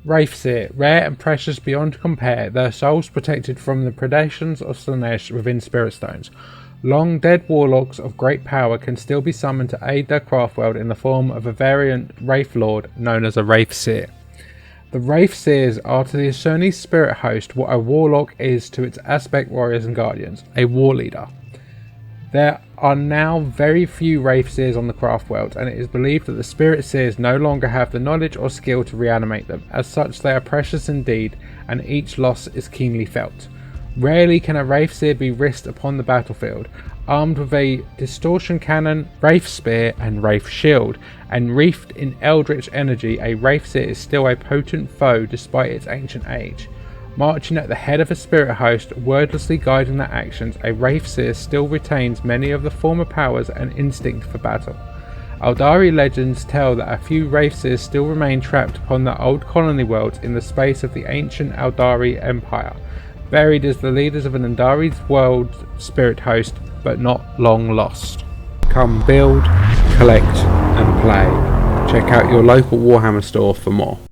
Wraithseer, rare and precious beyond compare, their souls protected from the predations of Slanesh within Spirit Stones. Long dead warlocks of great power can still be summoned to aid their craftworld in the form of a variant Wraith Lord known as a Wraithseer. The Wraithseers are to the Asuni spirit host what a warlock is to its aspect warriors and guardians, a war leader. There are now very few Wraithseers on the craftworld, and it is believed that the Spirit Seers no longer have the knowledge or skill to reanimate them. As such, they are precious indeed, and each loss is keenly felt. Rarely can a Wraithseer be risked upon the battlefield. Armed with a distortion cannon, Wraith Spear and Wraith Shield, and wreathed in eldritch energy, a Wraithseer is still a potent foe despite its ancient age. Marching at the head of a spirit host, wordlessly guiding their actions, a Wraithseer still retains many of the former powers and instinct for battle. Aeldari legends tell that a few Wraithseers still remain trapped upon the old colony worlds in the space of the ancient Aeldari Empire, buried as the leaders of an Aeldari's world spirit host, but not long lost. Come build, collect and play. Check out your local Warhammer store for more.